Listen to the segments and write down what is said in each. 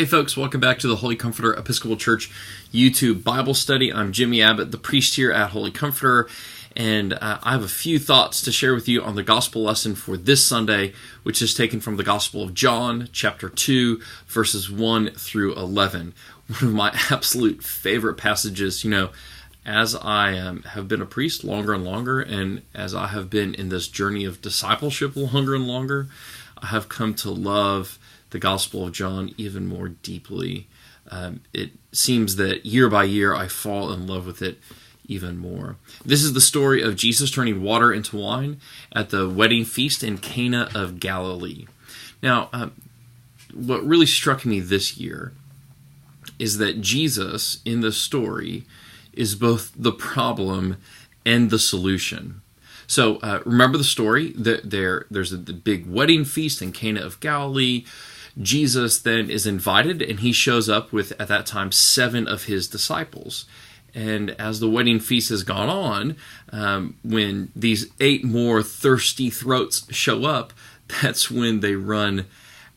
Hey folks, welcome back to the Holy Comforter Episcopal Church YouTube Bible study. I'm Jimmy Abbott, the priest here at Holy Comforter, and I have a few thoughts to share with you on the gospel lesson for this Sunday, which is taken from the Gospel of John, chapter 2, verses 1 through 11. One of my absolute favorite passages, as I have been a priest longer and longer, and as I have been in this journey of discipleship longer and longer, I have come to love the Gospel of John even more deeply. It seems that year by year I fall in love with it even more. This is the story of Jesus turning water into wine at the wedding feast in Cana of Galilee. Now, what really struck me this year is that Jesus in the story is both the problem and the solution. So remember the story. There's the big wedding feast in Cana of Galilee. Jesus then is invited, and he shows up with, at that time, 7 of his disciples. And as the wedding feast has gone on, when these 8 more thirsty throats show up, that's when they run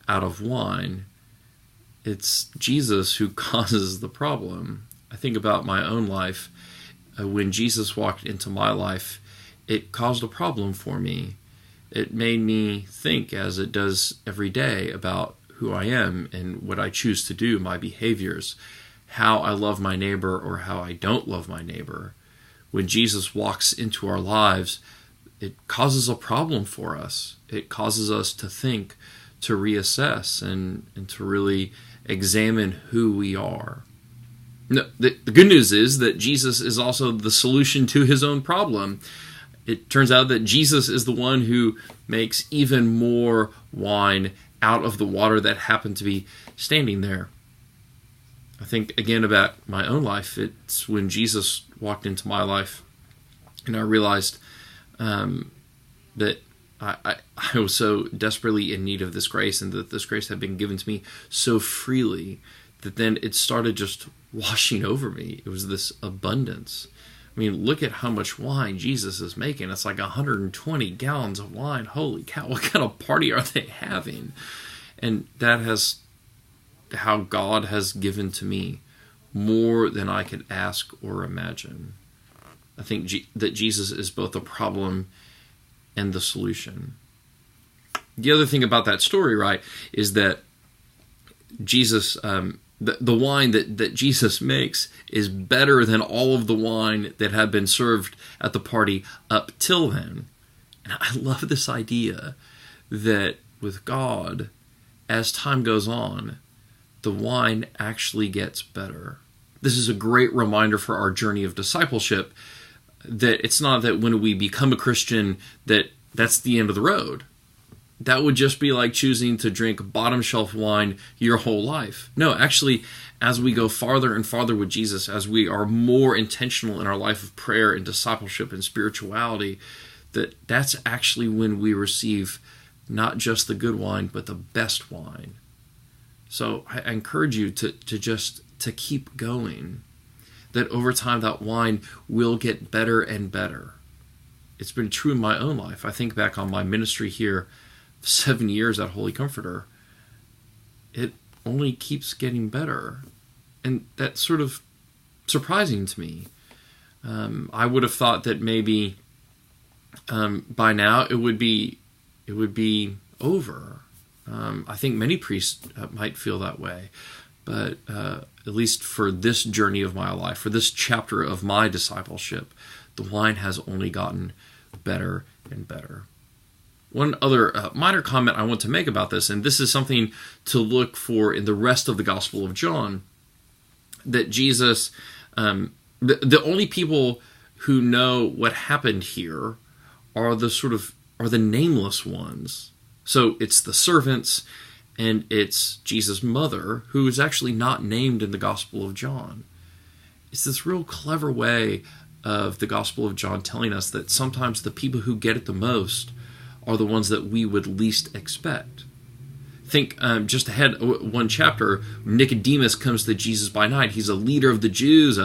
out of wine. It's Jesus who causes the problem. I think about my own life. When Jesus walked into my life, it caused a problem for me. It made me think, as it does every day, about who I am and what I choose to do, my behaviors, how I love my neighbor or how I don't love my neighbor. When Jesus walks into our lives, it causes a problem for us. It causes us to think, to reassess, and to really examine who we are. No, the good news is that Jesus is also the solution to his own problem. It turns out that Jesus is the one who makes even more wine out of the water that happened to be standing there. I think again about my own life. It's when Jesus walked into my life and I realized that I was so desperately in need of this grace, and that this grace had been given to me so freely that then it started just washing over me. It was this abundance. I mean, look at how much wine Jesus is making. It's like 120 gallons of wine. Holy cow, what kind of party are they having? And that has how God has given to me more than I could ask or imagine. I think that Jesus is both the problem and the solution. The other thing about that story, right, is that Jesus... The wine that Jesus makes is better than all of the wine that had been served at the party up till then. And I love this idea that with God, as time goes on, the wine actually gets better. This is a great reminder for our journey of discipleship, that it's not that when we become a Christian that's the end of the road. That would just be like choosing to drink bottom shelf wine your whole life. No, actually, as we go farther and farther with Jesus, as we are more intentional in our life of prayer and discipleship and spirituality, that's actually when we receive not just the good wine, but the best wine. So I encourage you to keep going. That over time, that wine will get better and better. It's been true in my own life. I think back on my ministry here, 7 years at Holy Comforter, it only keeps getting better. And that's sort of surprising to me. I would have thought that maybe by now it would be over. I think many priests might feel that way. But at least for this journey of my life, for this chapter of my discipleship, the wine has only gotten better and better. One other minor comment I want to make about this, and this is something to look for in the rest of the Gospel of John, that Jesus, the only people who know what happened here are the nameless ones. So it's the servants, and it's Jesus' mother, who is actually not named in the Gospel of John. It's this real clever way of the Gospel of John telling us that sometimes the people who get it the most are the ones that we would least expect. Think just ahead, one chapter, Nicodemus comes to Jesus by night. He's a leader of the Jews,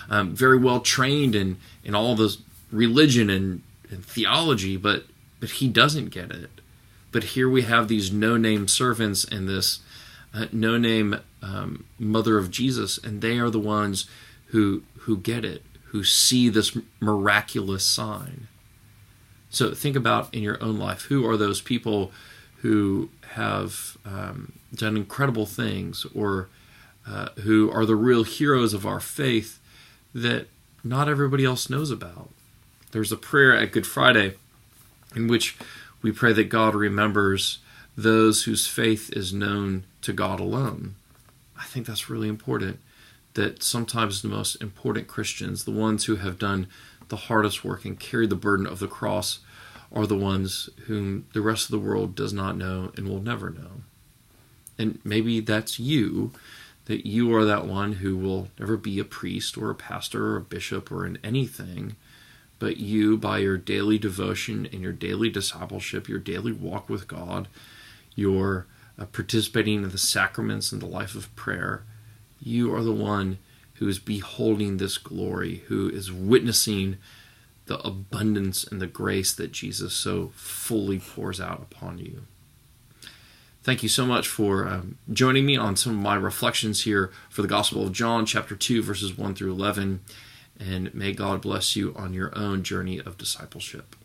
very well trained in all this religion and theology, but he doesn't get it. But here we have these no-name servants and this no-name mother of Jesus, and they are the ones who get it, who see this miraculous sign. So think about in your own life, who are those people who have done incredible things, or who are the real heroes of our faith that not everybody else knows about? There's a prayer at Good Friday in which we pray that God remembers those whose faith is known to God alone. I think that's really important, that sometimes the most important Christians, the ones who have done the hardest work and carry the burden of the cross, are the ones whom the rest of the world does not know and will never know. And maybe that's you, that you are that one who will never be a priest or a pastor or a bishop or in anything, but you, by your daily devotion and your daily discipleship, your daily walk with God, your participating in the sacraments and the life of prayer, you are the one who is beholding this glory, who is witnessing the abundance and the grace that Jesus so fully pours out upon you. Thank you so much for joining me on some of my reflections here for the Gospel of John, chapter 2, verses 1 through 11, and may God bless you on your own journey of discipleship.